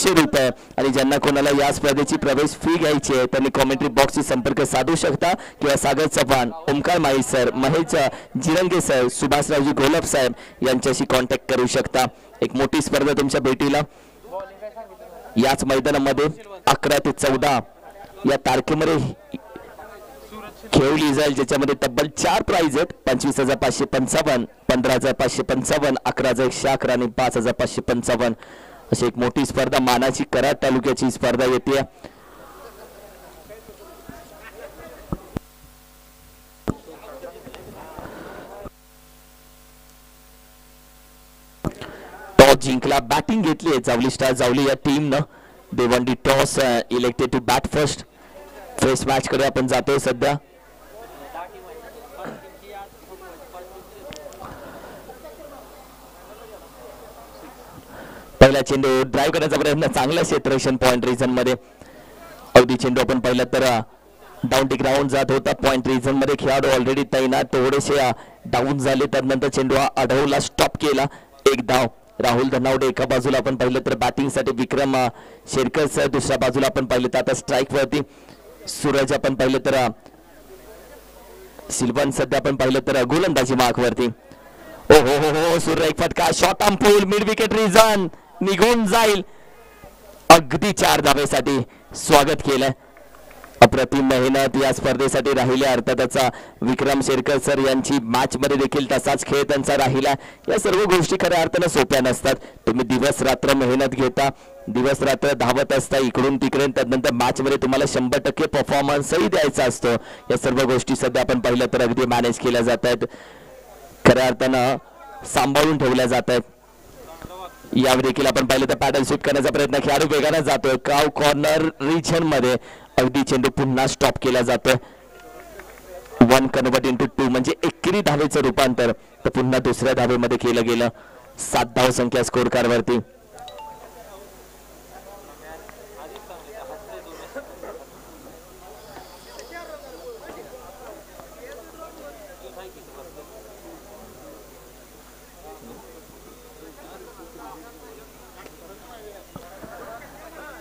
₹500 आणि ज्यांना कोणाला या स्पर्धेची प्रवेश फी घ्यायची आहे त्यांनी कॉमेंट्री बॉक्सशी संपर्क साधू शकता किंवा सागर चव्हाण, ओमकार माई सर, महेश जिरंगे सर, सुभाषरावजी गोलब साहेब यांच्याशी कॉन्टॅक्ट करू शकता। एक मोठी स्पर्धा तुमच्या भेटीला याच मैदानामध्ये 11 ते 14 या तारखेमध्ये खेळली जाईल, ज्याच्यामध्ये तब्बल 4 प्राइज आहेत। 25,555, 15,555, 11,111 आणि 5,555 अशी एक मोठी स्पर्धा मानाची कराड तालुक्याची स्पर्धा येते। टॉस जिंकला, बॅटिंग घेतली आहे जावली स्टार जावली या टीमनं। They won the toss, elected to bat first. फेस मॅच कडे आपण जातोय सध्या। पहिला चेंडू ड्राइव्ह करण्याचा प्रयत्न, चांगला क्षेत्ररक्षण पॉइंट रिजन मध्ये। अगदी चेंडू आपण पहिला तर डाऊन टिक राऊंड जात होता, पॉइंट रिजन मध्ये खेळाडू ऑलरेडी तैनात, थोडेसे डाऊन झाले, त्यानंतर चेंडू आढळला, स्टॉप केला, एक धाव। राहुल धनावडे एका बाजूला आपण पाहिलं तर बॅटिंग साठी विक्रम शेरकर सर, दुसऱ्या बाजूला आपण पाहिलं तर आता स्ट्राईक वरती सूरज आपण पाहिलं तर सिल्वन सध्या आपण पाहिलं तर गोलंदाजी मार्क वरती। ओ हो हो हो, सूर्य एक फटका, shot on pull, mid wicket region, निघून जाईल। अगदी 4 धावेसाठी स्वागत केलं। अप्रतिम मेहनत या स्पर्धेसाठी राहिल्या, अर्थातच विक्रम शेरकर सर यांची मॅच मध्ये देखील तसाच खेळ त्यांचा राहिला। या सर्व गोष्टी खऱ्या अर्थानं सोप्या नसतात। तुम्ही दिवस रात्र मेहनत घेता, दिवस रात्र धावत असता इकडून तिकडे, त्यानंतर मॅच मध्ये तुम्हाला 100% परफॉर्मन्सही द्यायचा असतो। या सर्व गोष्टी सध्या आपण पाहिलं तर अगदी मॅनेज केल्या जात आहेत, खऱ्या अर्थानं सांभाळून ठेवल्या जात आहेत। यावर देखील आपण पाहिलं तर पॅडल स्वीप करण्याचा प्रयत्न, खेळाडू वेगाने जातोय काव कॉर्नर रिजन मध्ये, अगदी चेंडू पुन्हा स्टॉप केला जातोय। 1 कन्वर्ट इंटू 2 म्हणजे एकेरी धावेचं रूपांतर तर पुन्हा दुसऱ्या धावेमध्ये केलं गेलं। 7 धाव संख्या स्कोर कार्ड वरती।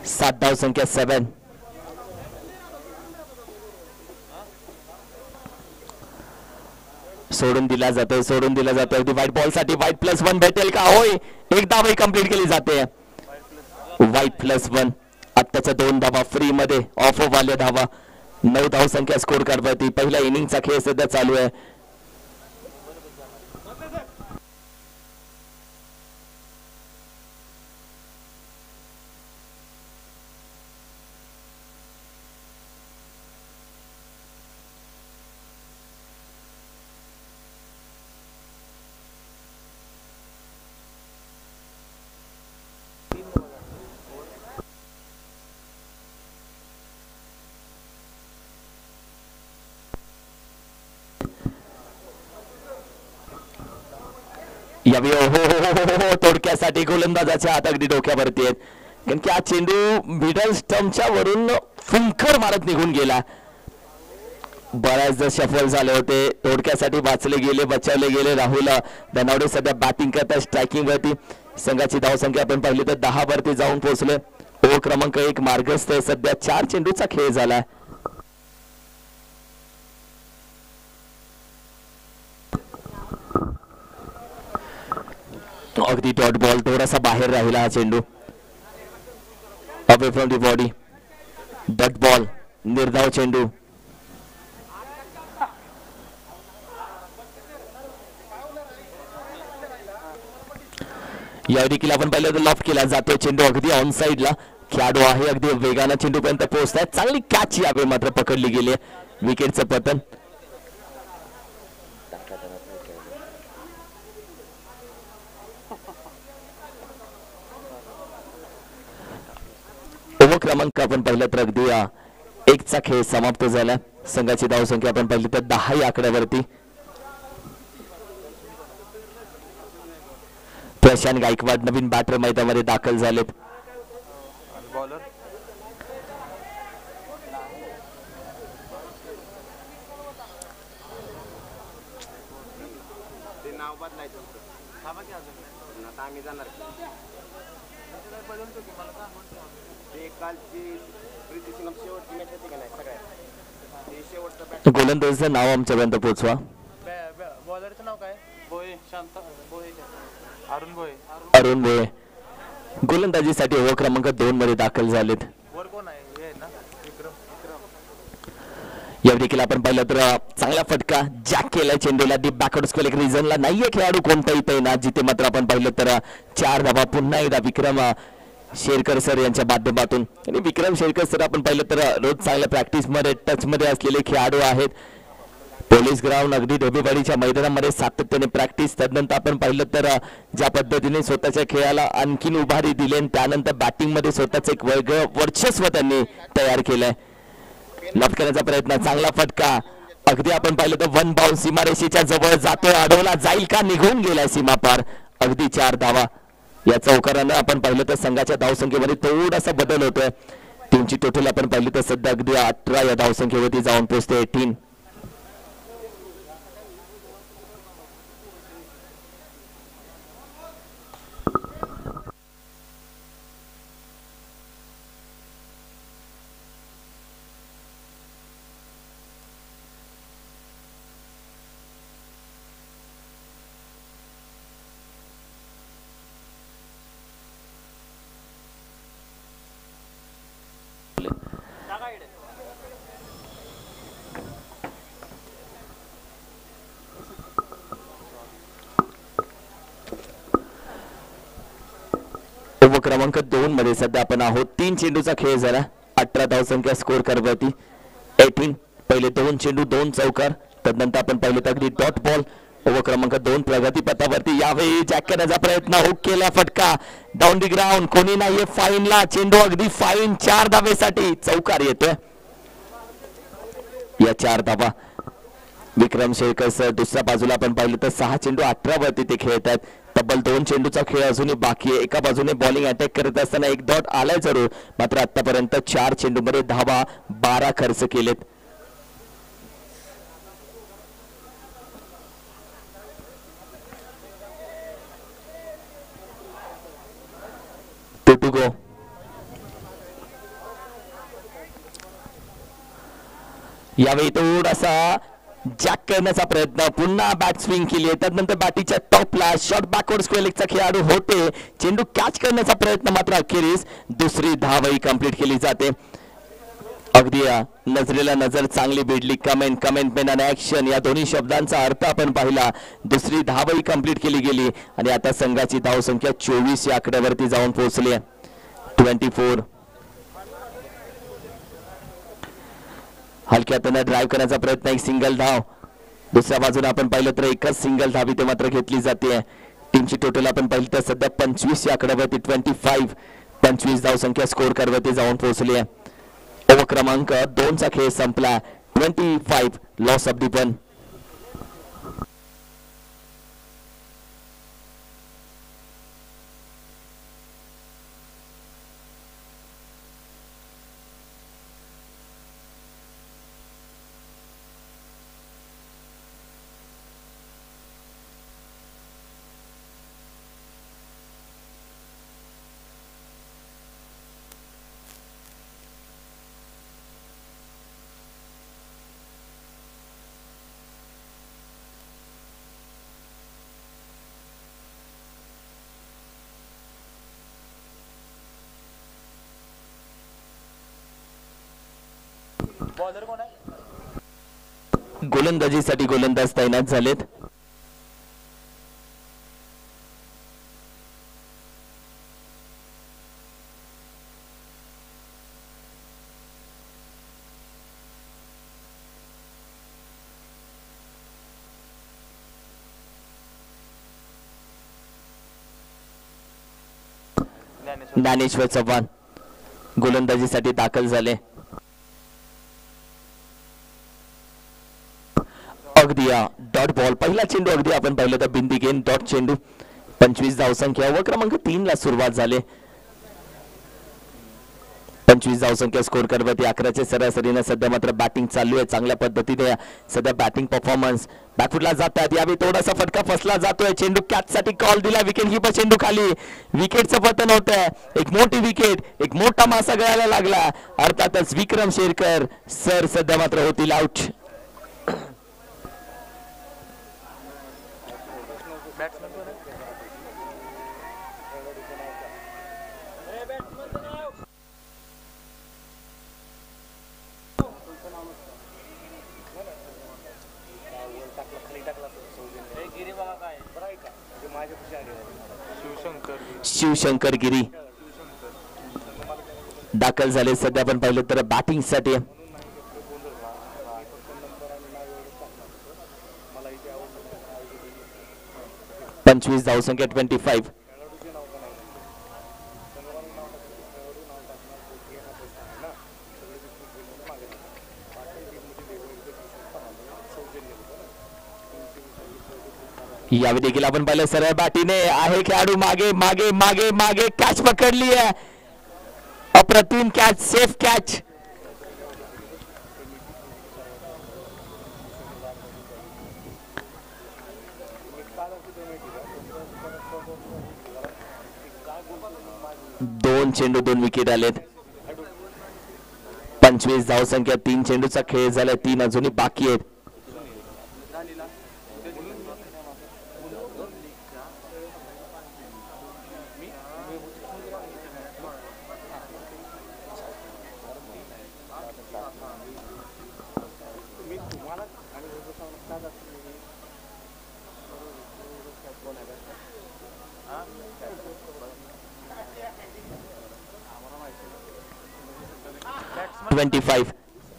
सात धाव संख्या 7। सोडून दिला जातोय, सोडून दिला जातोय, अगदी व्हाईट बॉल साठी व्हाईट +1 भेटेल का? होय, एक धाव कंप्लीट केली जाते, व्हाईट +1। आत्ताच्या 2 धावा फ्री मध्ये, ऑफ वाल्या धावा, 9 धाव संख्या स्कोर कार्ड वरती। पहिला इनिंगचा खेळ सध्या चालू आहे। यावेळी हो हो हो हो, तोडक्यासाठी गोलंदाजाच्या हात अगदी डोक्यावरती आहेत, कारण की हा चेंडू मिडल स्टंपच्या वरून फुंकर मारत निघून गेला। बऱ्याचदा शफल झाले होते, तोडक्यासाठी वाचले गेले, बचावले गेले। राहुल धनावडे सध्या बॅटिंग करतात स्ट्रायकिंग वरती। संघाची धाव संख्या आपण पाहिली तर 10 वरती जाऊन पोहोचले। ओव्हर क्रमांक 1 मार्गस्थ आहे सध्या, 4 चेंडूचा खेळ झाला। अगदी डॉट बॉल, थोडासा बाहेर राहिला हा चेंडू, away from the body, dot ball, निर्धाव चेंडू। या देखील आपण पाहिलं तर लॉफ्ट केला जातो चेंडू, अगदी ऑन साइडला खेळाडू आहे, अगदी वेगाने चेंडू पर्यंत पोहोचतात। चांगली कॅच यावेळी मात्र पकडली गेली, विकेटचं पतन। ओव्हर क्रमांक आपण पाहिलं तर अगदी 1चा खेळ समाप्त झाला। संघाची धाव संख्या आपण पाहिली तर 10 या आकड्यावरती। प्रशांत गायकवाड नवीन बॅटर मैदानामध्ये दाखल झालेत। नाव बदलायचं, आता आम्ही जाणार गोलंदाजीचं नाव आमच्यापर्यंत पोहोचवा. बॉलरचं नाव काय? भोये, शांत भोये, अरुण भोये. अरुण भोये गोलंदाजीसाठी ओव्हर क्रमांक 2 मध्ये दाखल झालेत. वर कोण आहे? हे ना विक्रम. या देखील आपण पाहिलं तर चांगला फटका जॅक केला चेंडूला डीप बॅकवर्ड स्क्वेअर. एक रिझनला नाहीये खेळाडू कोणताही तैनात, जिथे मात्र आपण पाहिलं तर 4 धावा पुन्हा एकदा विक्रम शेरकर सर यांच्या माध्यमातून. आणि विक्रम शेरकर सर आपण पाहिलं तर रोज चांगल्या प्रॅक्टिस मध्ये टच मध्ये असलेले खेळाडू आहेत. पोलीस ग्राउंड अगदी ढोबेवाडीच्या मैदानामध्ये सातत्याने प्रॅक्टिस. त्यानंतर आपण पाहिलं तर ज्या पद्धतीने स्वतःच्या खेळाला आणखीन उभारी दिली आणि त्यानंतर बॅटिंग मध्ये स्वतःच एक वेगळं वर्चस्व त्यांनी तयार केलंय. लॉफ्ट करण्याचा प्रयत्न, चांगला फटका. अगदी आपण पाहिलं तर 1 बाउन्स सीमारेषेच्या जवळ जातोय, अडवला जाईल का, निघून गेलाय सीमा पार. अगदी 4 धावा. या चौकारानं आपण पाहिलं तर संघाच्या धावसंख्येमध्ये थोडासा बदल होतोय. टीमची टोटल आपण पाहिलं तर सध्या अगदी 18 या धावसंख्येवरती जाऊन पोहोचते. 18. ओव्हर क्रमांक 2 मध्ये सध्या आपण आहोत. 3 चेंडूचा खेळ झाला. 18 धावसंख्या स्कोर करवरती. 18. पहिले 2 चेंडू 2 चौकार. त्यानंतर आपण पाहिलं तर अगदी डॉट बॉल. ओव्हर क्रमांक 2 प्रगतीपथावरती. यावेळी जॅक करण्याचा प्रयत्न, हुक केला, फटका डाऊन दी ग्राउंड. कोणी नाहीये फाईनला. चेंडू अगदी फाईन. 4 धावेसाठी चौकार येतोय. या 4 धावा. विक्रम शेरकर सर दुसऱ्या बाजूला आपण पाहिलं तर 6 चेंडू 18 वरती ते खेळतात. तब्बल 2 चेंडूचा खेळ अजूनही बाकी आहे. एका बाजूने बॉलिंग अटॅक करत असताना एक डॉट आलाय जरूर, मात्र आतापर्यंत 4 चेंडूमध्ये धावा 12 खर्च केलेत. To go. यावेळी थोडासा जॅक करण्याचा प्रयत्न, पुन्हा बॅट स्विंग केली आहे. त्यानंतर बॅटीच्या टॉपला शॉर्ट बॅकवर्ड स्क्वेअर लेगचा खेळाडू होते. चेंडू कॅच करण्याचा प्रयत्न, मात्र अखेरीस दुसरी धावही कंप्लीट केली जाते. अगदी नजरेला नजर चांगली भिडली. कमेंट पेन आणि ऍक्शन या दोन्ही शब्दांचा अर्थ आपण पाहिला. दुसरी धावही कंप्लीट केली गेली आणि आता संघाची धावसंख्या 24 या आकड्यावरती जाऊन पोहोचली आहे. 24. हलक्यातनं ड्राईव्ह करण्याचा प्रयत्न, एक सिंगल धाव. दुसऱ्या बाजूने आपण पाहिलं तर एकच सिंगल धाव इथे मात्र घेतली जाते. टीमची टोटल आपण पाहिलं तर सध्या 25 या आकड्यावरती. 25 धावसंख्या स्कोर करवरती जाऊन पोहोचली आहे. ओव्हर क्रमांक 2 चा खेळ संपला. 25 loss of the one. Bowler कोण आहे? गोलंदाजीसाठी गोलंदाज तैनात झालेत. ज्ञानेश्वर चव्हाण गोलंदाजीसाठी दाखल झाले. अगदी डॉट बॉल. पहिला चेंडू अगदी आपण पाहिलं तर बिंदी गेन डॉट चेंडू. 25 धावसंख्या. ओव्हर क्रमांक 3 ला सुरुवात झाली. 25 धावसंख्या स्कोर करवती 11च्या सरासरीने सध्या मात्र बॅटिंग चालू आहे चांगल्या पद्धतीने सध्या बॅटिंग परफॉर्मन्स बॅकफुटला जातात यावेळी थोडासा फटका फसला जातोय चेंडू कॅच साठी कॉल दिला विकेट कीपर चेंडू खाली विकेटचं पतन होतंय एक मोठी विकेट एक मोठा मासा गळायला लागला अर्थातच विक्रम शेरकर सर सध्या मात्र होतील आउट शिवशंकर गिरी दाखल झाले सध्या आपण पाहिलं तर बॅटिंग साठी 25 धावसंख्या 25 यावेळी देखील आपण पाहिलं सरळ बॅटीने आहे खेळाडू मागे मागे मागे मागे कॅच पकडली आहे अप्रतिम कॅच सेफ कॅच दोन चेंडू 2 विकेट आलेत 25 धावसंख्या 3 चेंडूचा खेळ झाला 3 अजूनही बाकी आहेत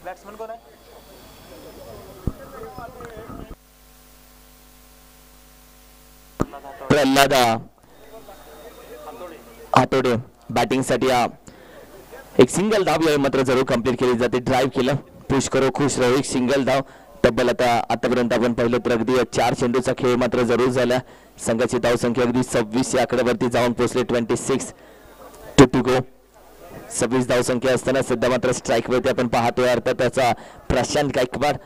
बॅट्समन कोण आहे प्रल्हाद हातोडे बॅटिंग साठी एक सिंगल धाव यावेळी मात्र जरूर कंप्लीट केली जाते ड्राईव्ह केलं पुश करो खुश रहो एक सिंगल धाव तब्बल आतापर्यंत आपण पाहिलं तर अगदी 4 चेंडूचा खेळ मात्र जरूर झाला संघाची धावसंख्या अगदी 26 या आकड्यावरती जाऊन पोहोचले 26 टू गो 26 धावसंख्या असताना सध्या मात्र स्ट्राईक वरती आपण पाहतोय अर्थात त्याचा प्रशांत गायकवाड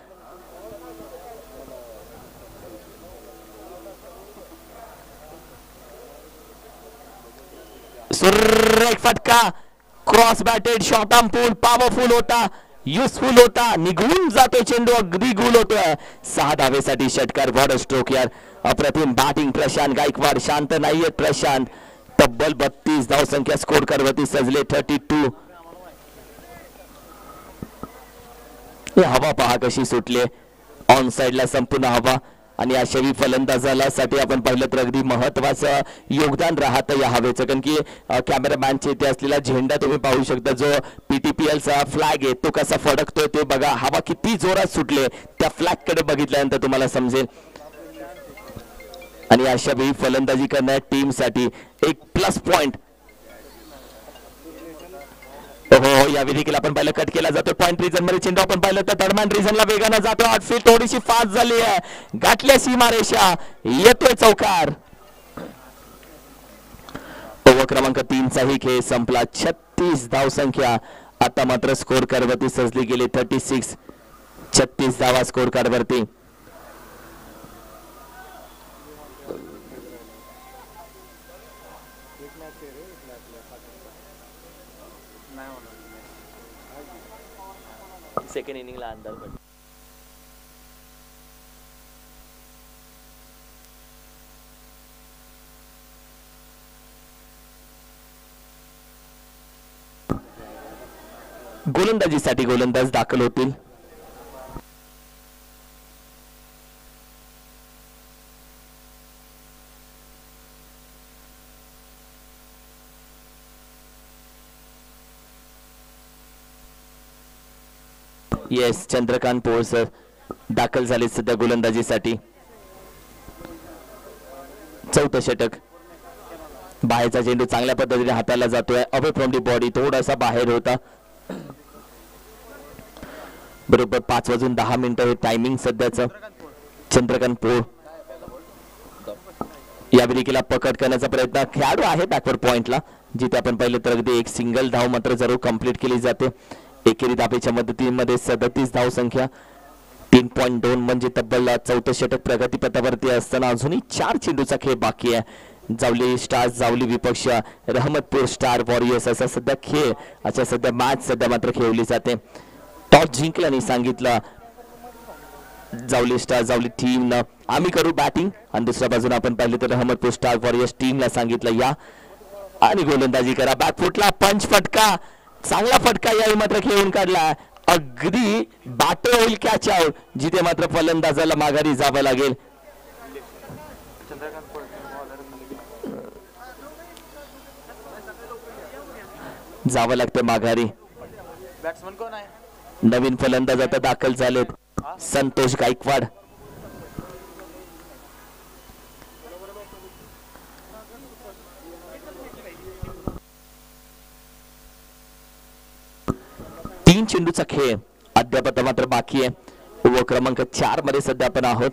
सुरेख फटका क्रॉस बॅटेड शॉर्ट आर्म पूल पॉवरफुल होता युजफुल होता निघून जातो चेंडू अगदी गुल होतोय 6 धावेसाठी षटकार वॉटर स्ट्रोक यार अप्रतिम बॅटिंग प्रशांत गायकवाड शांत नाहीये प्रशांत तब्बल 32 धावसंख्या स्कोर करवती सजले 32 हवा पहा कशी सुटले ऑन साइडला संपूर्ण हवा आणि अशाही फलंदाजाला साठी आपण पाहिलं तर अगदी महत्वाचं योगदान राहतं या हवेचं कारण की कॅमेरामॅनचे इथे असलेला झेंडा तुम्ही पाहू शकता जो PTPL चा फ्लॅग आहे तो कसा फडकतोय ते बघा हवा किती जोरात सुटले त्या फ्लॅग कडे बघितल्यानंतर तुम्हाला समजेल आणि अशा वेळी फलंदाजी करणाऱ्या टीम साठी एक प्लस पॉइंट हो यावेळी देखील आपण पाहिलं कट केला जातो पॉइंट रिजन मध्ये चेंडू आपण पाहिलं तर दरम्यान रिजनला वेगानं जातो आउटफील्ड थोडीशी फास्ट झाली आहे गाठल्या सीमारेषा येतोय चौकार ओव्हर क्रमांक 3 चाही खेळ संपला 36 धावसंख्या आता मात्र स्कोर कार्डवरती सजली गेली 36 धावा स्कोर कार्डवरती सेकंड इनिंगला अंदाज पडला गोलंदाजीसाठी गोलंदाज दाखल होतील येस चंद्रकांत पोळ सर दाखल झाले सध्या गोलंदाजीसाठी चौथं षटक बाहेरचा चेंडू चांगल्या पद्धतीने हाताला जातोय अवे फ्रॉम दी बॉडी थोडासा बाहेर होता बरोबर 5:10 हे टायमिंग सध्याचं चंद्रकांत पोळ यावेळी केला पकड करण्याचा प्रयत्न खेळाडू आहे बॅकवर्ड पॉइंटला जिथे आपण पाहिलं तर अगदी एक सिंगल धाव मात्र जरूर कंप्लीट केली जाते. एकेरी धाबेच्या मदतीमध्ये 37 धाव संख्या, 3.2 म्हणजे तब्बल 14 षटक प्रगतीपथावरती असताना अजूनही 4 चेंडूचा खेळ बाकी आहे. जावली स्टार्स, जावली विपक्ष, रहमतपूर स्टार वॉरियर्स असा सध्या खेळ, अशा सध्या मॅच सध्या मात्र खेळली जाते. टॉस जिंकल्याने सांगितलं जावली स्टार, जावली टीमनं आम्ही करू बॅटिंग, आणि दुसऱ्या बाजूने आपण पाहिलं तर रहमतपूर स्टार वॉरियर्स टीमला सांगितलं या आणि गोलंदाजी करा. बॅकफुटला पंच फटका, चांगला फटका यावेळी मात्र खेळून काढला. अगदी बॅटर होईल कॅच आउट, जिथे मात्र फलंदाजाला माघारी जावं लागेल. जावं लागतं माघारी. बॅट्समन कोण आहे? नवीन फलंदाज आता दाखल झालेत, संतोष गायकवाड. तीन चेंडूचा खेळ अद्याप मात्र बाकी आहे. ओव्हर क्रमांक 4 मध्ये सध्या आपण आहोत.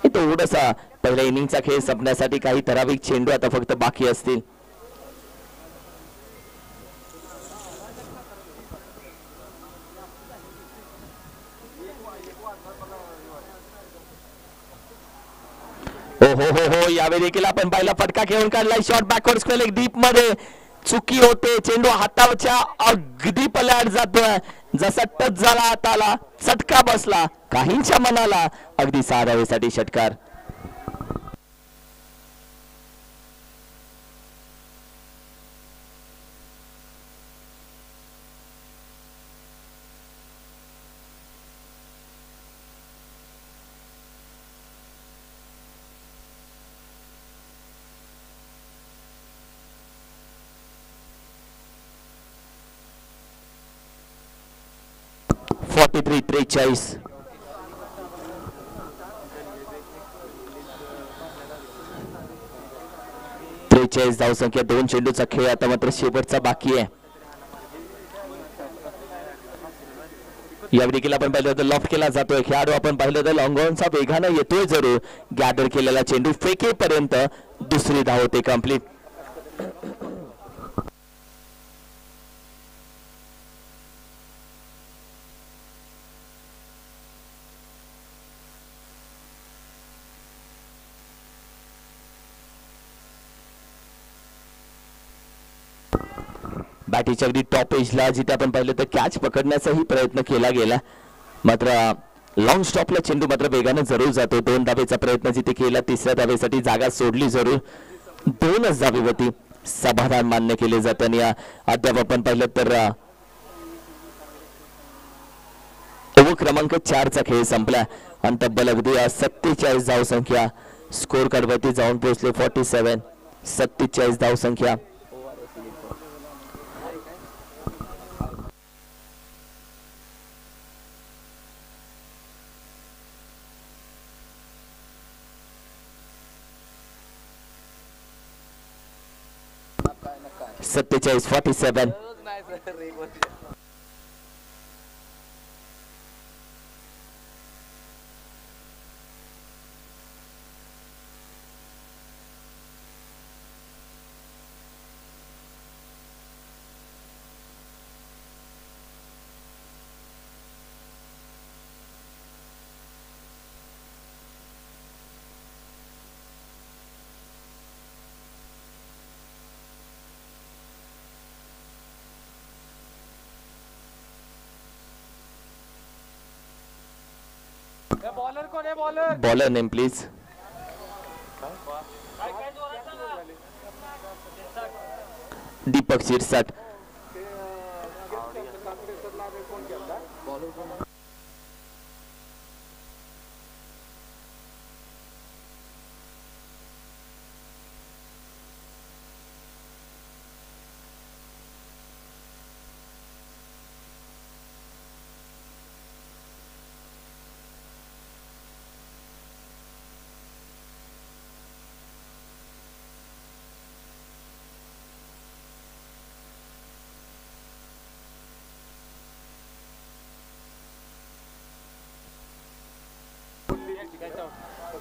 थोडासा पहिल्या इनिंगचा खेळ संपण्यासाठी काही ठराविक चेंडू आता फक्त बाकी असतील. हो हो हो, यावेळी देखील आपण पाहिला फटका खेळून काढला. Shot backward square leg deep मध्ये चुकी होते. चेंडू हातावरच्या अगदी पल्याड जातोय. जसा टच झाला हाताला, चटका बसला काहींच्या मनाला. अगदी 6 धावेसाठी षटकार. त्रेचाळीस. धावसंख्या, 2 चेंडूचा खेळ आता मात्र शेवटचा बाकी आहे. यावेळी देखील आपण पाहिलं तर लॉफ्ट केला जातोय. खेळाडू आपण पाहिलं तर लॉंग ऑनचा वेगानं येतोय जरूर. गॅदर केलेला चेंडू फेकेपर्यंत दुसरी धाव होते कंप्लीट. बॅटीच्या अगदी टॉप एजला जिथे आपण पाहिलं तर कॅच पकडण्याचाही प्रयत्न केला गेला, मात्र लॉंग स्टॉपला चेंडू मात्र वेगानं जरूर जातो. 2 धावेचा प्रयत्न जिथे केला, 3ऱ्या धावेसाठी जागा सोडली जरूर. 2च धावेवरती समाधान मान्य केले जाते. आणि अद्याप आपण पाहिलं तर ओव्हर क्रमांक 4चा खेळ संपला आणि तब्बल अगदी 47 धावसंख्या स्कोर कार्डवरती जाऊन पोहोचले. 47 धावसंख्या. सत्तेचाळीस 47. बॉलर कोण आहे? Bowler bowler name please. Deepak Shirsat.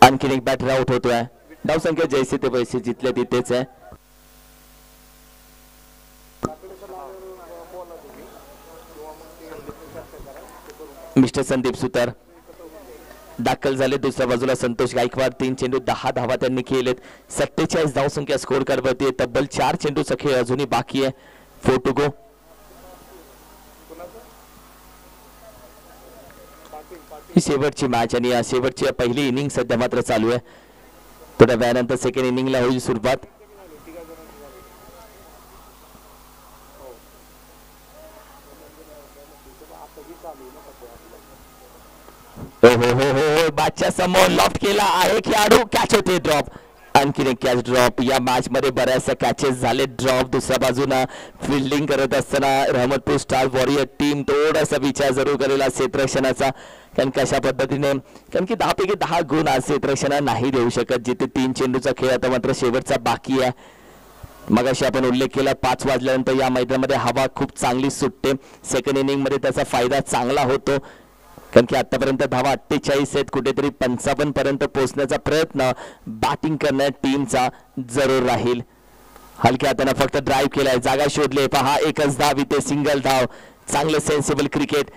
आणखीन एक बॅटर आउट होतोय. धावसंख्या जैसे ते पैसे जितले तिथेच आहे. मिस्टर संदीप सुतार दाखल झाले. दुसऱ्या बाजूला संतोष गायकवाड 3 चेंडू 10 धावा त्यांनी केलेत. 47 धावसंख्या स्कोर करवती. तब्बल 4 चेंडूचा खेळ अजूनही बाकी आहे. 4 टू गो. ही शेवटची मॅच आणि या शेवटची पहिली इनिंग सध्या मात्र चालू आहे. थोड्या वेळानंतर सेकंड इनिंगला होईल सुरुवात. हो हो हो हो बादच्या समोर लॉफ्ट केला आहे खेळाडू. कॅच होते. ड्रॉप. आणखीन एक कॅच ड्रॉप. या मॅच मध्ये बऱ्याचशा कॅचेस झाले ड्रॉप. दुसऱ्या बाजूला फिल्डिंग करत असताना रहमतपूर स्टार वॉरियर टीम थोडासा विचार जरूर करेल क्षेत्ररक्षणाचा. कारण कशा पद्धतीने कारण की 10 पैकी 10 गुण आज क्षेत्ररक्षणा नाही देऊ शकत. जिथे 3 चेंडूचा खेळ आता मात्र शेवटचा बाकी आहे. मगाशी आपण उल्लेख केला 5 वाजल्यानंतर या मैदानामध्ये हवा खूप चांगली सुटते. सेकंड इनिंग मध्ये त्याचा फायदा चांगला होतो. कारण की आतापर्यंत धावा 48 आहेत. कुठेतरी 55 पर्यंत पोहोचण्याचा प्रयत्न बॅटिंग करणाऱ्या टीमचा जरूर राहील. हलक्या हाताने फक्त ड्राईव्ह केलाय. जागा शोधले. पहा एकच धाव इथे सिंगल धाव. चांगलं सेन्सिबल क्रिकेट.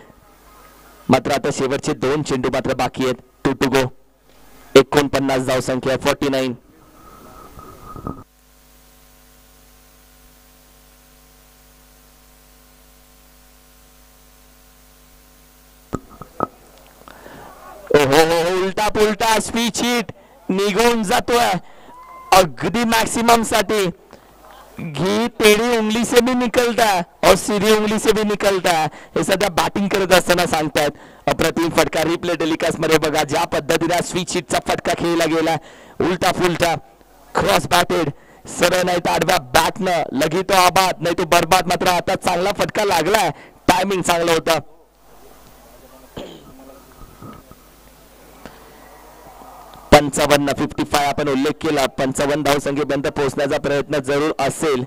मात्र आता शेवटचे 2 चेंडू मात्र बाकी आहेत. 2 टू गो. 49 धाव संख्या. 49. उलटा पुलटा स्पीच हिट निघून जातोय अगदी मॅक्सिमम साठी. घी टेढ़ी उंगली से भी निकलता है और सीधी उंगली से भी निकलता है. हे सध्या बॅटिंग करत असताना सांगतात. अप्रतिम फटका. रिप्ले टेलिकास्ट मध्ये बघा ज्या पद्धतीने स्विच हिटचा फटका खेळला गेला. उलटा फुलटा क्रॉस बॅटेड. सरळ नाही तर आडव्या बॅटनं लगी तो आबाद नाही तो बरबाद. मात्र आता चांगला फटका लागलाय. टायमिंग चांगलं होतं. 55 आपण उल्लेख केला. 55 धावसंख्येपर्यंत पोहोचण्याचा प्रयत्न जरूर असेल.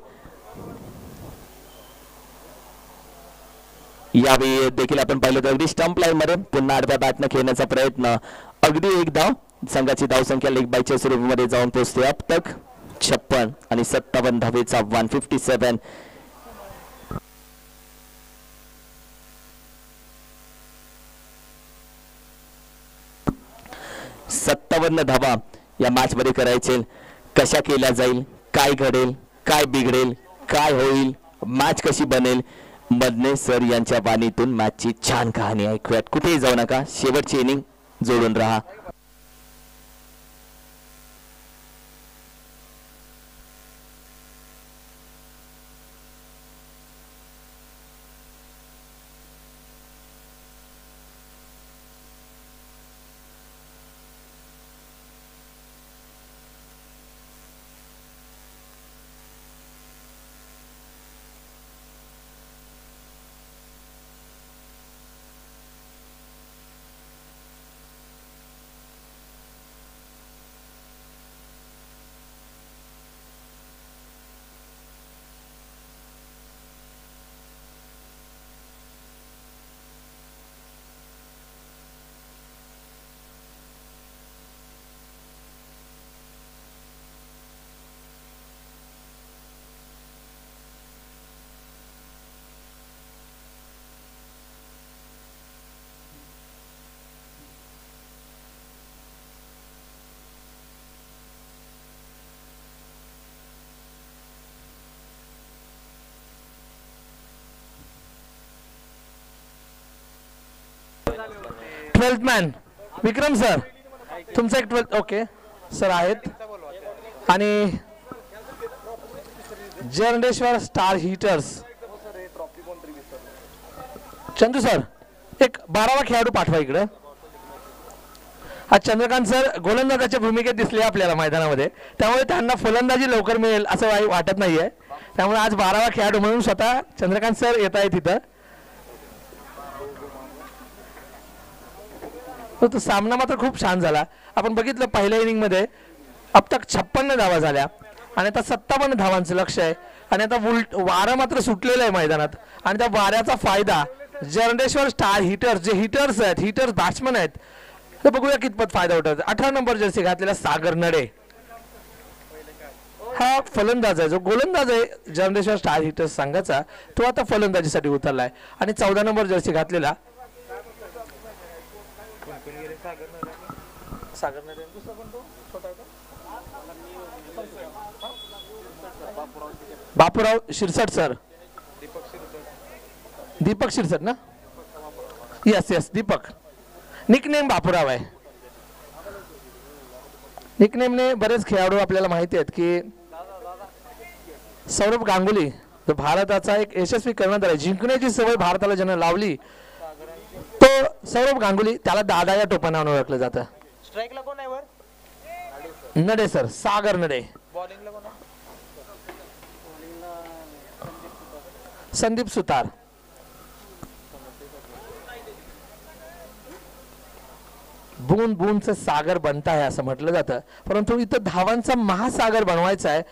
यावेळी देखील आपण पाहिलं तर अगदी स्टंप लाईन मध्ये पुन्हा आडव्या बॅटनं खेळण्याचा प्रयत्न. अगदी एक धाव. संघाची धावसंख्या लीग बायच्या स्वरूपामध्ये जाऊन पोहोचते. अब तक 56 आणि 57 धावेचा 157. 57 धावा या मॅच मध्ये करायचे. कशा केल्या जाईल, काय घडेल, काय बिघडेल, काय होईल, मॅच कशी बनेल. मदने सर यांच्या बाणीतून मॅचची छान कहाणी ऐकूयात. कुठेही जाऊ नका. शेवटची इनिंग जोडून राहा. ट्वेल्थ मॅन विक्रम सर तुमचा एक 12th ओके सर आहेत. आणि जर्नेश्वर स्टार हिटर्स चंदू सर एक 12वा खेळाडू पाठवा इकडे. आज चंद्रकांत सर गोलंदाजाच्या भूमिकेत दिसले आपल्याला मैदानामध्ये. त्यामुळे त्यांना फलंदाजी लवकर मिळेल असं वाटत नाहीये. त्यामुळे आज 12वा खेळाडू म्हणून स्वतः चंद्रकांत सर येत आहेत तिथं. तो सामना मात्र खूप छान झाला. आपण बघितलं पहिल्या इनिंग मध्ये अब तक 56 धावा झाल्या आणि आता 57 धावांचं लक्ष आहे. आणि आता वारं मात्र सुटलेलं आहे मैदानात. आणि त्या वाऱ्याचा फायदा जर्नेश्वर स्टार हिटर्स जे हिटर्स आहेत, हिटर्स बॅट्समन आहेत, तर बघूया कितपत फायदा उठवतात. 18 नंबर जर्सी घातलेला सागर नडे हा फलंदाज आहे. जो गोलंदाज आहे जर्नेश्वर स्टार हिटर्स संघाचा तो आता फलंदाजीसाठी उतरलाय. आणि 14 नंबर जर्सी घातलेला सागर नरे दुसरा कोण तो छोटा का बापूराव शिरसट सर दीपक शिरसट ना yes yes Deepak nickname Bapurao आहे निकनेमने बरेच खेळाडू आपल्याला माहिती आहेत की सौरभ गांगुली जो भारताचा एक यशस्वी कर्णधार आहे जिंकण्याची सवय भारताला ज्यानं लावली तो सौरभ गांगुली त्याला दादा या टोपणाने ओळखलं जातं स्ट्राईकला कोण आहे वर नडे सर सागर नडे बॉलिंगला कोण आहे संदीप सुतार बूंद बूंद से सागर बनता है असं म्हटलं जातं परंतु इथं धावांचा महासागर बनवायचा आहे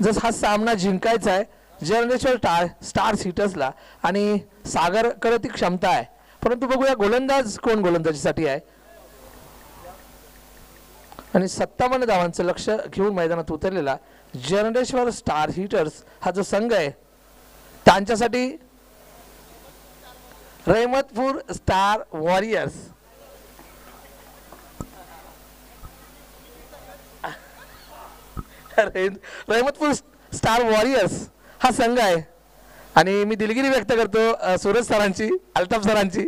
जस हा सामना जिंकायचा आहे जनरेश्वर स्टार्स हिटर्सला आणि सागर कडे ती क्षमता आहे परंतु बघूया गोलंदाज कोण गोलंदाजीसाठी आहे आणि 57 धावांचं लक्ष घेऊन मैदानात उतरलेला जनरेश्वर स्टार हिटर्स हा जो संघ आहे त्यांच्यासाठी Rahimatpur Star warriors Rahimatpur Star Warriors हा संघ आहे आणि मी दिलगिरी व्यक्त करतो सूरज सरांची अल्ताफ सरांची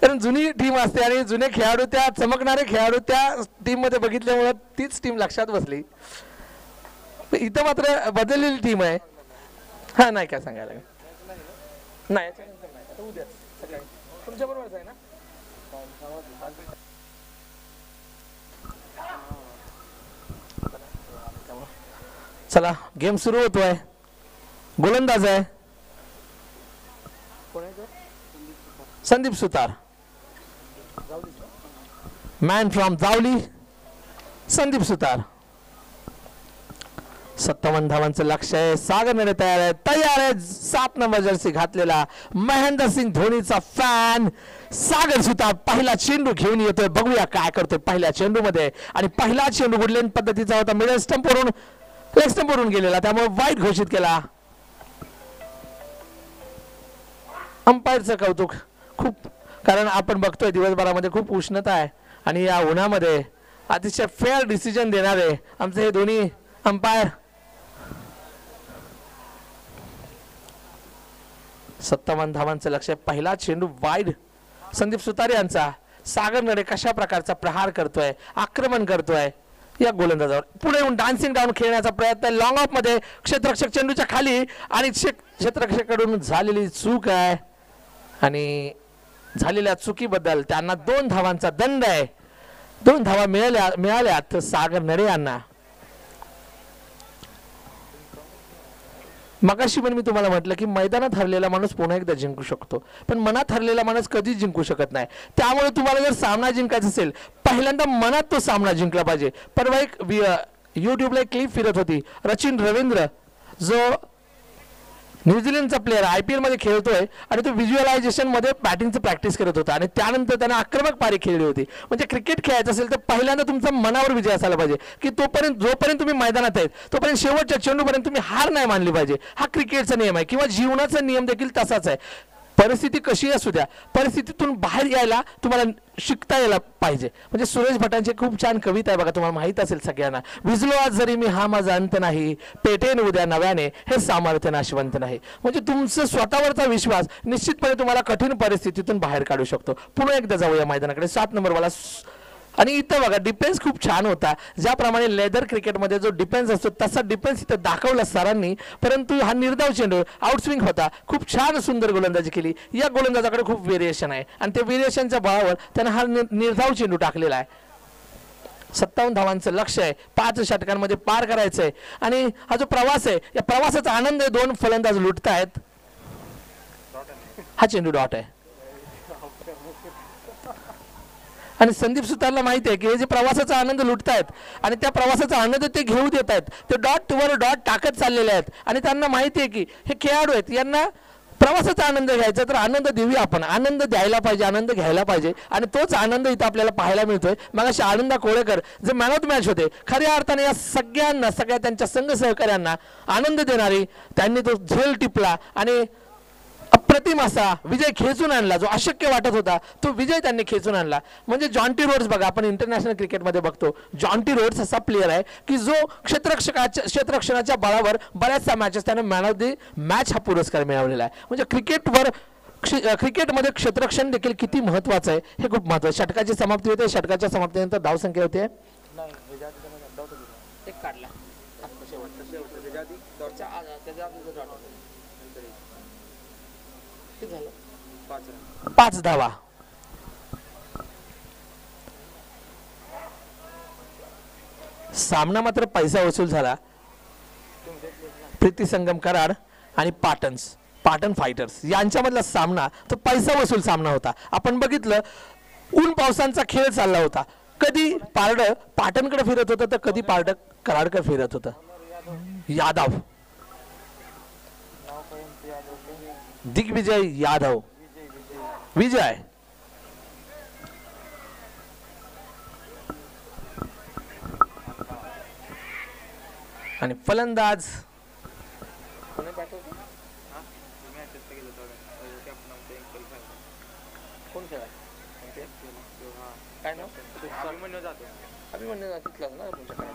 कारण जुनी टीम असते आणि जुने खेळाडू त्या चमकणारे खेळाडू त्या टीम मध्ये बघितल्यामुळे तीच टीम लक्षात बसली इथं मात्र बदललेली टीम आहे हा नाही काय सांगायला नाही तुमच्या बरोबरच आहे ना चला गेम सुरू होतोय गोलंदाज आहे संदीप सुतार मॅन फ्रॉम जावली संदीप सुतार 57 धावांचं लक्ष आहे सागर नडे तयार आहे 7 नंबर जर्सी घातलेला महेंद्र सिंग धोनीचा फॅन सागर सुतार पहिला चेंडू घेऊन येतोय बघूया काय करतोय पहिल्या चेंडू मध्ये आणि पहिला चेंडू वुडलँड पद्धतीचा होता मिडल स्टंप वरून लेग स्टंप वरून गेलेला त्यामुळे वाईट घोषित केला अंपायरचं कौतुक खूप कारण आपण बघतोय दिवसभरामध्ये खूप उष्णता आहे आणि या उन्हामध्ये अतिशय फेअर डिसिजन देणारे आमचे हे दोन्ही अंपायर 57 धावांचं लक्ष पहिला चेंडू वाईड संदीप सुतार यांचा सागर नडे कशा प्रकारचा प्रहार करतोय आक्रमण करतोय या गोलंदाजावर पुढे येऊन डान्सिंग डाऊन खेळण्याचा प्रयत्न लॉंग ऑफ मध्ये क्षेत्ररक्षक चेंडूच्या खाली आणि क्षेत्ररक्षकाकडून झालेली चूक आहे आणि झालेल्या चुकीबद्दल त्यांना 2 धावांचा दंड आहे 2 धावा मिळाल्यात सागर नडे यांना मगाशी पण मी तुम्हाला म्हटलं की मैदानात हरलेला माणूस पुन्हा एकदा जिंकू शकतो पण मनात हरलेला माणूस कधीच जिंकू शकत नाही त्यामुळे तुम्हाला जर सामना जिंकायचा असेल पहिल्यांदा मनात तो सामना जिंकला पाहिजे परवा एक युट्यूबला एक क्लिप फिरत होती रचिन रवींद्र जो न्यूझीलंडचा प्लेअर IPL मध्ये खेळतोय आणि तो व्हिज्युअलायझेशन मध्ये बॅटिंगचं प्रॅक्टिस करत होता आणि त्यानंतर त्याने आक्रमक पारी खेळली होती म्हणजे क्रिकेट खेळायचं असेल तर पहिल्यांदा तुमचा मनावर विजय असायला पाहिजे की जोपर्यंत तुम्ही मैदानात आहेत तोपर्यंत शेवटच्या चेंडूपर्यंत तुम्ही हार नाही मानली पाहिजे हा क्रिकेटचा नियम आहे किंवा जीवनाचा नियम देखील तसाच आहे परिस्थिती कशी असू द्या परिस्थितीतून बाहेर यायला तुम्हाला शिकता यायला पाहिजे म्हणजे सुरेश भटांची खूप छान कविता आहे बघा तुम्हाला माहित असेल सगळ्यांना विजलो आज जरी मी हा माझा अंत नाही पेटेन उद्या नव्याने हे सामर्थ्य नाशवंत नाही म्हणजे तुमचं स्वतःवरचा विश्वास निश्चितपणे तुम्हाला कठीण परिस्थितीतून बाहेर काढू शकतो पुन्हा एकदा जाऊया मैदानाकडे 7 नंबरवाला आणि इथं बघा डिफेन्स खूप छान होता ज्याप्रमाणे लेदर क्रिकेटमध्ये जो डिफेन्स असतो तसा डिफेन्स इथं दाखवला सरांनी परंतु हा निर्धाव चेंडू आउटस्विंग होता खूप छान सुंदर गोलंदाजी केली या गोलंदाजाकडे खूप व्हेरिएशन आहे आणि त्या व्हेरिएशनच्या बळावर त्याने हा निर्धाव चेंडू टाकलेला आहे 57 धावांचं लक्ष आहे 5 षटकांमध्ये पार करायचं आहे आणि हा जो प्रवास आहे या प्रवासाचा आनंद 2 फलंदाज लुटतायत हा चेंडू डॉट आहे आणि संदीप सुतारला माहिती आहे की हे जे प्रवासाचा आनंद लुटतायत आणि त्या प्रवासाचा आनंद ते घेऊ देत आहेत ते डॉट वर डॉट टाकत चाललेले आहेत आणि त्यांना माहिती आहे की हे खेळाडू आहेत यांना प्रवासाचा आनंद घ्यायचा तर आनंद देऊया आपण आनंद द्यायला पाहिजे आनंद घ्यायला पाहिजे आणि तोच आनंद इथं आपल्याला पाहायला मिळतोय मग असे आनंदा कोळेकर जे मॅन ऑफ द मॅच होते खऱ्या अर्थाने या सगळ्या त्यांच्या संघ सहकार्यांना आनंद देणारी त्यांनी तो झेल टिपला आणि अप्रतिम असा विजय खेचून आणला. जो अशक्य वाटत होता तो विजय त्यांनी खेचून आणला. म्हणजे जॉन्टी रोड्स बघा, आपण इंटरनॅशनल क्रिकेटमध्ये बघतो जॉन्टी रोड्स असा प्लेअर आहे की जो क्षेत्ररक्षणाच्या बळावर बऱ्याचशा मॅचेस त्याने मॅन ऑफ द मॅच हा पुरस्कार मिळवलेला आहे. म्हणजे क्रिकेटमध्ये क्षेत्ररक्षण देखील किती महत्वाचं आहे हे खूप महत्वाचं. षटकाची समाप्ती होते. षटकाच्या समाप्तीनंतर धावसंख्या होते एक काढला 5 धावा. सामना मात्र पैसा वसूल झाला. प्रीती संगम कराड आणि पाटण फायटर्स यांच्यामधला सामना तो पैसा वसूल सामना होता. आपण बघितलं ऊन पावसांचा खेळ चालला होता. कधी पारडं पाटणकडे फिरत होतं तर कधी पारडं कराडकडे फिरत होतं. यादव दिग्विजय यादव विजय आणि फलंदाज कोण खेळा काय नाव अभिमन्यू तिथलाच ना तुमच्याकडे.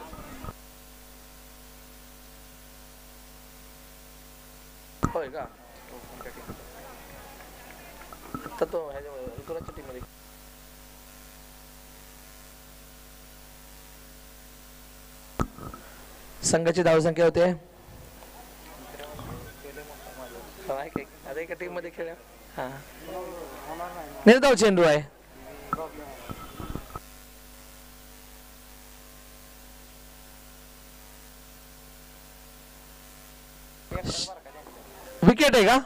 होय का तर तो ऋतुराजच्या टीम मध्ये संघाची धावसंख्या होते एका टीम मध्ये खेळ. हा निर्धाव चेंडू आहे. विकेट आहे का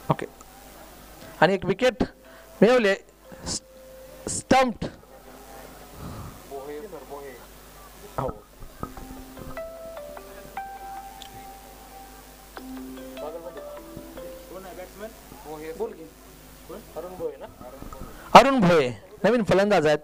ओके. आणि एक विकेट मिळवले स्टंप्ड. हो अरुण भोये नवीन फलंदाज आहेत.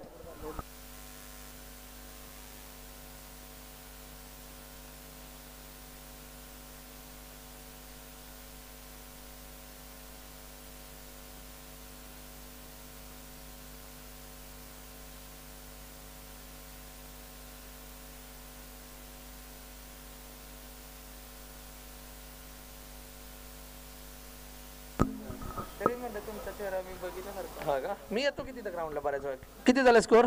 मी येतो किती ग्राउंडला बऱ्याच वेळ. किती झाला स्कोर.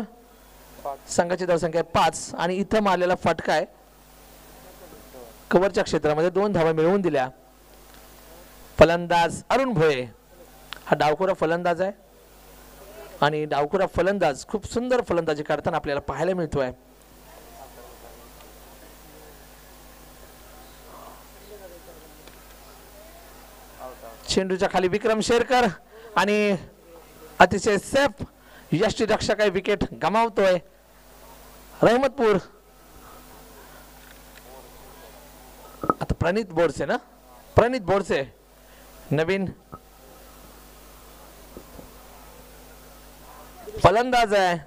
संघाची धावसंख्या 5 आणि इथं मारलेला फटका आहे कव्हरच्या क्षेत्रामध्ये 2 धावा मिळवून दिल्या. फलंदाज अरुण भोये हा डावखोरा फलंदाज आहे आणि डावखोरा फलंदाज खूप सुंदर फलंदाजी करताना आपल्याला पाहायला मिळतोय. चेंडूच्या खाली विक्रम शेरकर आणि अतिशय सेफ यष्टीरक्षक आहे. विकेट गमावतोय रहमतपूर. आता प्रणित बोरसे ना प्रणित बोरसे नवीन फलंदाज आहे.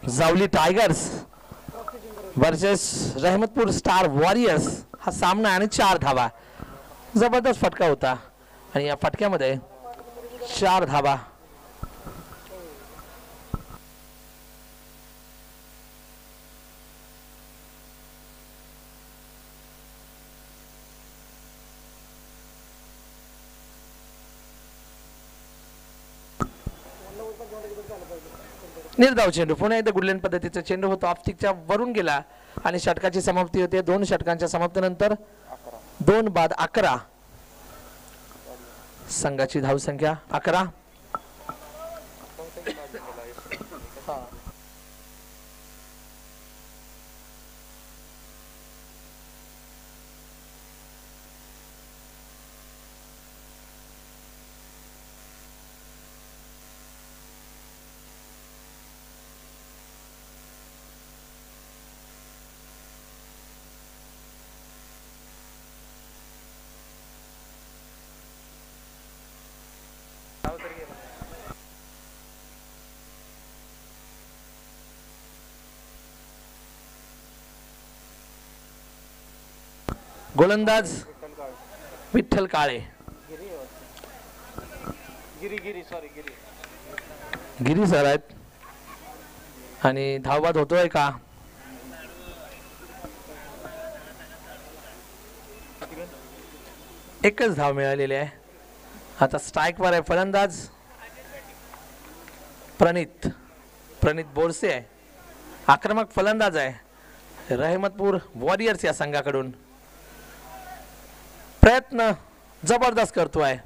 Javli Tigers versus Rahmatpur Star Warriors हा सामना आणि 4 धावा. जबरदस्त फटका होता आणि या फटक्यामध्ये 4 धावा. निर्धाव चेंडू पुन्हा एकदा गुडलँड पद्धतीचा चेंडू होतो. ऑफस्टिकच्या वरून गेला आणि षटकाची समाप्ती होते. 2 षटकांच्या समाप्तीनंतर 2 बाद 11. संघाची धावसंख्या 11. गोलंदाज विठ्ठल काळे. गिरी सर आहेत आणि धावबाद होतोय का? एकच धाव मिळालेली आहे. आता स्ट्राईक वर आहे फलंदाज प्रणित बोरसे आहे. आक्रमक फलंदाज आहे रहमतपूर वॉरियर्स या संघाकडून. प्रयत्न जबरदस्त करतोय.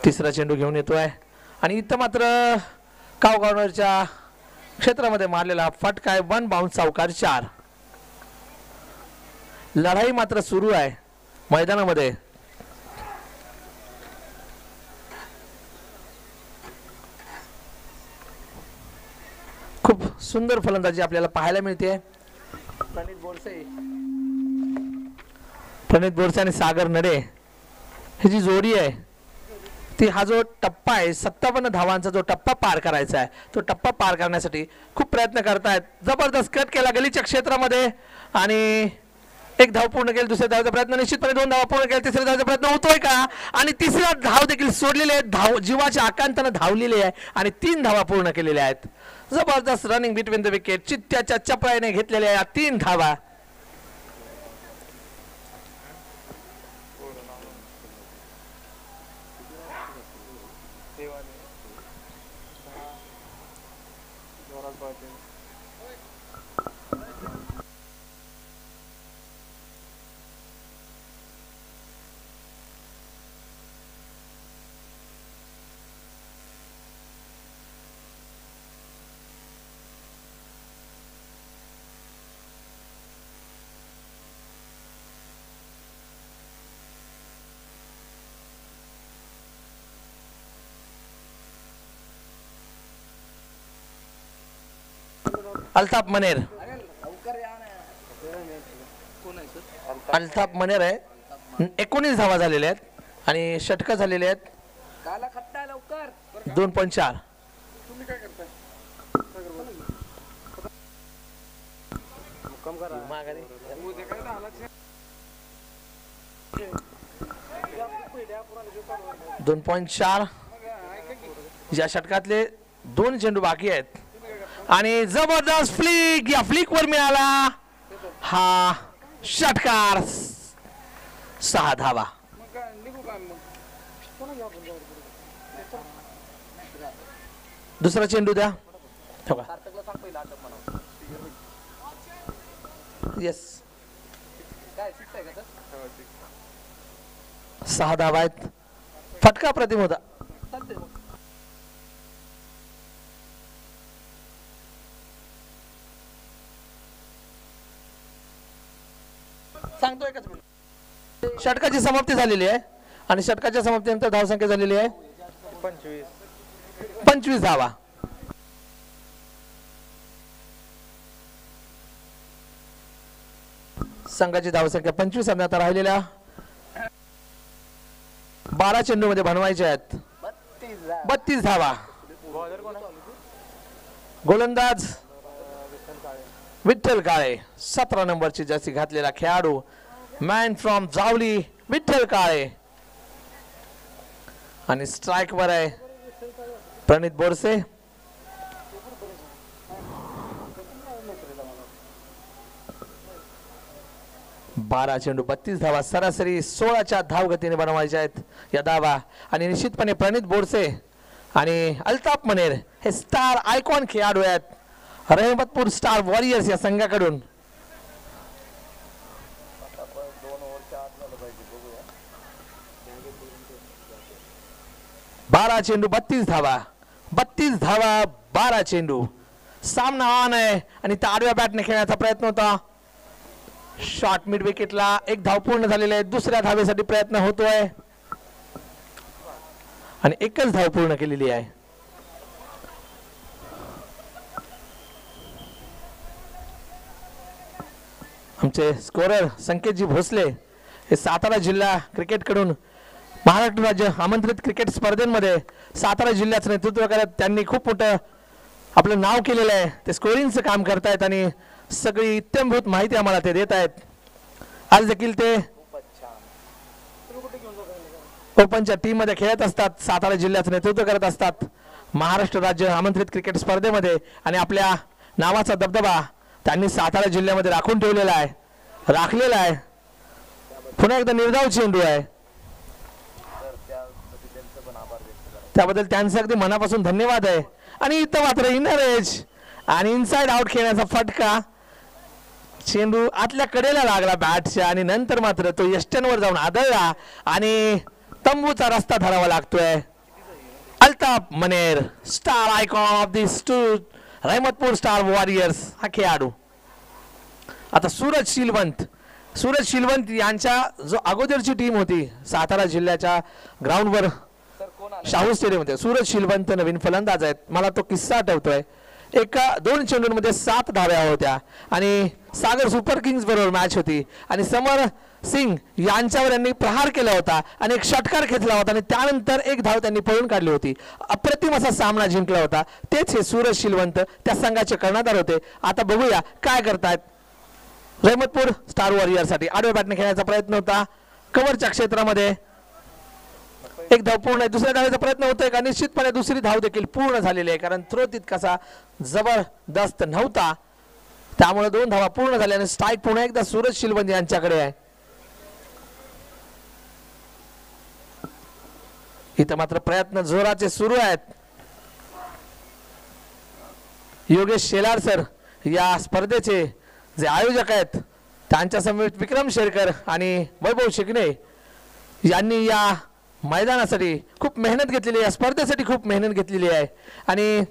तिसरा चेंडू घेऊन येतोय आणि इथं मात्र काव कॉर्नरच्या क्षेत्रामध्ये मारलेला फटका आहे. 1 बाउन्स सावकार 4. लढाई मात्र सुरू आहे मैदानामध्ये. खूप सुंदर फलंदाजी आपल्याला पाहायला मिळते. प्रणित बोरसे आणि सागर नडे ही जी जोडी आहे ती हा जो टप्पा आहे 57 धावांचा जो टप्पा पार करायचा आहे तो टप्पा पार करण्यासाठी खूप प्रयत्न करतायत. जबरदस्त कट केला गलीच्या क्षेत्रामध्ये आणि एक धाव पूर्ण केली. दुसऱ्या धावाचा प्रयत्न निश्चितपणे 2 धावा पूर्ण केल्या. तिसऱ्या धावाचा प्रयत्न होतोय का? आणि तिसरा धाव देखील सोडलेले आहेत. धाव जीवाच्या आकांतानं धावलेली आहे आणि 3 धावा पूर्ण केलेल्या आहेत. जबरदस्त रनिंग बिटवीन द विकेट. चित्त्याच्या चपळाईने घेतलेल्या या 3 धावा. अल्ताफ मनेर आहे. 19 धावा झालेल्या आहेत आणि षटक झालेले आहेत. 2.4. या षटकातले 2 चेंडू बाकी आहेत आणि जबरदस्त फ्लिक या फ्लिक वर मिळाला हा षटकार. 6 धावा. दुसरा चेंडू द्या. येस 6 धावा आहेत. फटका प्रतिम होता. सांगतो एकच मिनिट. षटकाची समाप्ती झालेली आहे आणि षटकाच्या समाप्तीनंतर धावसंख्या झालेली आहे 25 धावा. संघाची धावसंख्या 25 आणि आता राहिलेल्या 12 चेंडू मध्ये बनवायचे आहेत 32 धावा. गोलंदाज विठ्ठल काळे 17 नंबरची जर्सी घातलेला खेळाडू. मॅन फ्रॉम जावली विठ्ठल काळे. आणि स्ट्राईक वर आहे प्रणित बोरसे. 12 चेंडू 32 धावा. सरासरी 16च्या धावगतीने बनवायच्या आहेत या धावा. आणि निश्चितपणे प्रणित बोरसे आणि अल्ताफ मनेर हे स्टार आयकॉन खेळाडू आहेत रहमतपूर स्टार वॉरियर्स या संघाकडून. बारा चेंडू 32 धावा. 32 धावा 12 चेंडू. सामना ऑन आहे आणि त्या आडव्या बॅटने खेळण्याचा प्रयत्न होता. शॉट मिड विकेटला 1 धाव पूर्ण झालेले आहे. दुसऱ्या धावेसाठी प्रयत्न होतोय आणि 1च धाव पूर्ण केलेली आहे. आमचे स्कोरर संकेतजी भोसले हे सातारा जिल्हा क्रिकेट कडून महाराष्ट्र राज्य आमंत्रित क्रिकेट स्पर्धेमध्ये सातारा जिल्ह्याचं नेतृत्व करत त्यांनी खूप मोठं आपलं नाव केलेलं आहे. ते स्कोरिंगचं काम करतायत आणि सगळी इत्यंभूत माहिती आम्हाला ते देत आहेत. आज देखील ते ओपनच्या टीम मध्ये खेळत असतात, सातारा जिल्ह्याचं नेतृत्व करत असतात महाराष्ट्र राज्य आमंत्रित क्रिकेट स्पर्धेमध्ये आणि आपल्या नावाचा दबदबा त्यांनी सातारा जिल्ह्यामध्ये राखून ठेवलेला आहे, राखलेला आहे. पुन्हा एकदा निर्धाव चेंडू आहे, त्याबद्दल त्यांचं अगदी मनापासून धन्यवाद आहे. आणि इथं मात्र इनर एज आणि इनसाइड आउट खेळण्याचा फटका, चेंडू आतल्या कडेला लागला बॅटच्या आणि नंतर मात्र तो यष्ट्यांवर जाऊन आदळला आणि तंबूचा रस्ता धरावा लागतोय. Altaf Maner, star icon of this to Rahmatpur Star Warriors हा खेळाडू. आता सूरज शिलवंत यांच्या जो अगोदरची टीम होती सातारा जिल्ह्याच्या ग्राउंडवर शाहू स्टेडियम मध्ये, सूरज शिलवंत नवीन फलंदाज आहेत. मला तो किस्सा आठवतोय. एका 2 चेंडूंमध्ये 7 धाव्या होत्या आणि सागर सुपर किंग्स बरोबर मॅच होती आणि समर सिंग यांच्यावर यांनी प्रहार केला होता आणि एक षटकार खेचला होता आणि त्यानंतर 1 धाव त्यांनी पळून काढली होती. अप्रतिम असा सामना जिंकला होता. तेच हे सूरज शिलवंत त्या संघाचे कर्णधार होते. आता बघूया काय करतायत. रहमतपूर स्टार वॉरियरसाठी आडव्या बॅटने खेळण्याचा प्रयत्न होता. कव्हरच्या क्षेत्रामध्ये 1 धाव पूर्ण आहे. दुसऱ्या धावेचा प्रयत्न होतोय का? निश्चितपणे दुसरी धाव देखील पूर्ण झालेली आहे, कारण थ्रो तितकासा जबरदस्त नव्हता, त्यामुळे 2 धावा पूर्ण झाल्या आणि स्ट्राईक पुन्हा एकदा सूरज शिलवंत यांच्याकडे आहे. इथं मात्र प्रयत्न जोराचे सुरू आहेत. योगेश शेलार सर या स्पर्धेचे जे आयोजक आहेत, त्यांच्या समवेत विक्रम शेरकर आणि वैभव शिकणे यांनी या मैदानासाठी खूप मेहनत घेतलेली आहे, या स्पर्धेसाठी खूप मेहनत घेतलेली आहे. आणि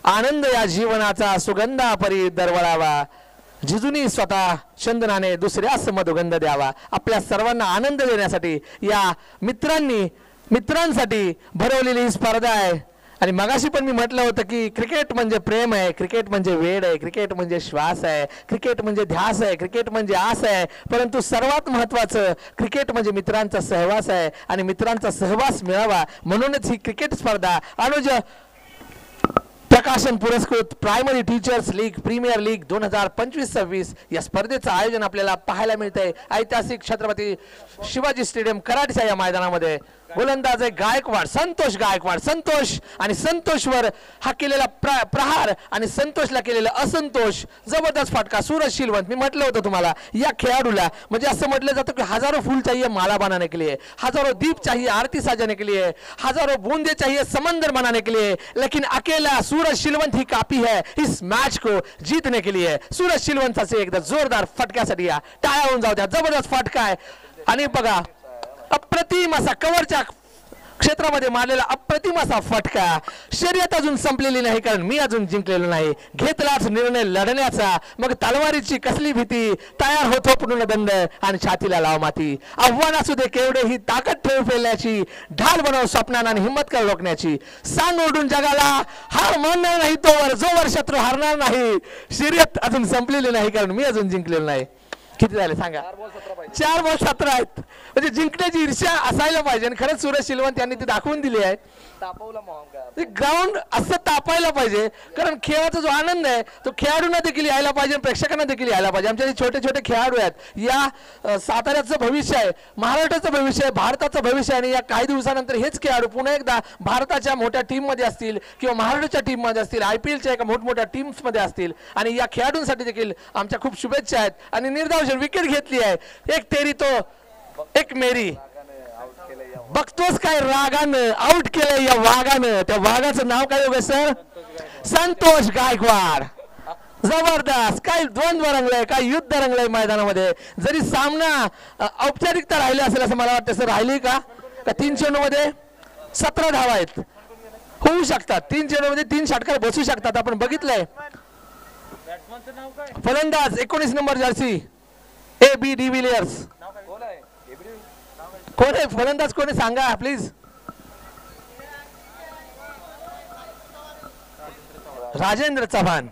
आनंद या जीवनाचा सुगंधा परी दरवळावा, जिजुनी स्वतः चंदनाने दुसऱ्यास मधुगंध द्यावा. आपल्या सर्वांना आनंद देण्यासाठी या मित्रांसाठी भरवलेली ही स्पर्धा आहे. आणि मगाशी पण मी म्हटलं होतं की क्रिकेट म्हणजे प्रेम आहे, क्रिकेट म्हणजे वेड आहे, क्रिकेट म्हणजे श्वास आहे, क्रिकेट म्हणजे ध्यास आहे, क्रिकेट म्हणजे आस आहे, परंतु सर्वात महत्त्वाचं क्रिकेट म्हणजे मित्रांचा सहवास आहे आणि मित्रांचा सहवास मिळावा म्हणूनच ही क्रिकेट स्पर्धा अनुज प्रकाशन पुरस्कृत primary teachers league premier league 2025-26 या स्पर्धेचं आयोजन आपल्याला पाहायला मिळतंय ऐतिहासिक छत्रपती शिवाजी स्टेडियम कराडच्या या मैदानामध्ये. गोलंदाज आहे गायकवाड, संतोष आणि संतोषवर हा केलेला प्रहार आणि संतोषला केलेला असंतोष, जबरदस्त फटका. सूरज शिलवंत, मी म्हटलं होतं तुम्हाला या खेळाडूला म्हणजे असं म्हटलं जातं की हजारों फूल चाहिए माला बनाने के लिए, हजारों दीप चाहिए आरती साजने के लिए, हजारों बूंदे चाहिए समंदर बनाने के लिए, लेकिन अकेला सूरज शिलवंत ही काफी है इस मैच को जीतने के लिए. सूरज शिलवंत से एकदा जोरदार फटक्यासाठी या टाळ्या होऊन जाऊ द्या. जबरदस्त फटका आहे आणि बघा अप्रतिम असा कव्हरच्या क्षेत्रामध्ये मारलेला अप्रतिम असा फटका. शर्यत अजून संपलेली नाही, कारण मी अजून जिंकलेलो नाही. घेतलाच निर्णय लढण्याचा, मग तलवारीची कसली भीती, तयार होतो पूर्ण दंड आणि छातीला लाव माती. आव्हान असू दे केवढे ही ताकद ठेव फेलण्याची, ढाल बनव स्वप्नांना आणि हिंमत कर रोखण्याची. सांग ओढून जगाला हार मानणार नाही तोवर, जोवर शत्रू हारणार नाही. शर्यत अजून संपलेली नाही, कारण मी अजून जिंकलेलो नाही. किती झाले सांगा? 4 बॉल 17 आहेत. म्हणजे जिंकण्याची ईर्ष्या असायला पाहिजे आणि खरंच सूरज शिलवंत यांनी ती दाखवून दिली आहे. ग्राउंड असं तापायला पाहिजे, कारण खेळाचा जो आनंद आहे तो खेळाडूंना देखील यायला पाहिजे, प्रेक्षकांना देखील यायला पाहिजे. आमचे जे छोटे छोटे खेळाडू आहेत, या साताऱ्याचं भविष्य आहे, महाराष्ट्राचं भविष्य आहे, भारताचं भविष्य आहे. आणि या काही दिवसानंतर हेच खेळाडू पुन्हा एकदा भारताच्या मोठ्या टीम मध्ये असतील किंवा महाराष्ट्राच्या टीम मध्ये असतील, IPLच्या एका मोठमोठ्या टीम्स मध्ये असतील. आणि या खेळाडूंसाठी देखील आमच्या खूप शुभेच्छा आहेत. आणि निर्धाव विकेट घेतली आहे, एक तेरी तो एक मेरी. बघतोस काय रागानं आउट केलंय या वाघानं. त्या वाघाचं नाव काय होतं सर? संतोष गायकवाड. जबरदस्त. काय द्वंद्व रंगलंय, काय युद्ध रंगलंय मैदानामध्ये. जरी सामना औपचारिकता राहिली असेल असं मला वाटतं सर, राहिली का? 3 चेंडूमध्ये 17 धावा आहेत, होऊ शकतात. 3 चेंडूमध्ये 3 षटकार बसू शकतात. आपण बघितलंय. फलंदाज 19 नंबर जर्सी AB डिव्हिलियर्स. कोण आहे फलंदाज? कोणी सांगा प्लीज. राजेंद्र चव्हाण.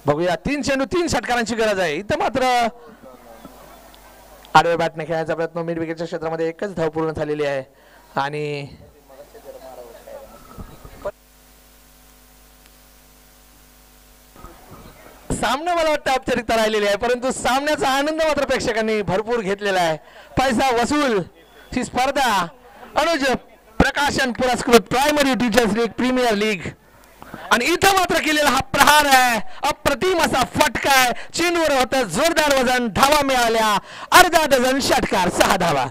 बघूया 3 चेंडू 3 षटकारांची गरज आहे. इथं मात्र आडव्या बॅटने खेळण्याचा प्रयत्न, मिड विकेटच्या क्षेत्रामध्ये एकच धाव पूर्ण झालेली आहे आणि सामना मला वाटतं औपचारिकता राहिलेली आहे, परंतु सामन्याचा आनंद मात्र प्रेक्षकांनी भरपूर घेतलेला आहे. पैसा वसूल ही स्पर्धा अनुज प्रकाशन पुरस्कृत primary teachers league premier league आणि इथं मात्र केलेला हा प्रहार आहे, अप्रतिम असा फटका आहे, चेंडूवर होतं जोरदार वजन, धावा मिळाल्या अर्धा डझन, षटकार 6 धावा.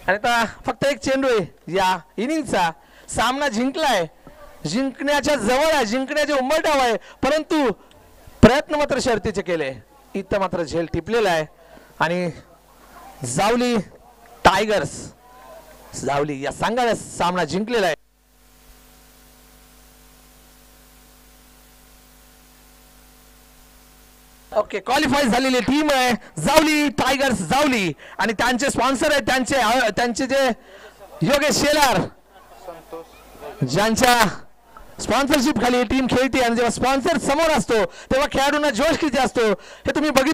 आणि आता फक्त एक चेंडू आहे या इनिंगचा. सामना जिंकलाय, जिंकण्याच्या जवळ आहे, जिंकण्याचे उंबरठाव आहे, परंतु प्रयत्न मात्र शर्तीचे केले. इथं मात्र झेल टिपलेला आहे आणि जावली टायगर्स, जावली या संघाने सामना जिंकलेला आहे. ओके, क्वालिफाय झालेली टीम आहे जावली टायगर्स जावली आणि त्यांचे स्पॉन्सर आहेत त्यांचे जे योगेश शेलार, ज्यांच्या स्पॉन्सरशिप खाली टीम खेळते आणि जेव्हा स्पॉन्सर समोर असतो तेव्हा खेळाडूंना जोश किती असतो हे तुम्ही बघितलं.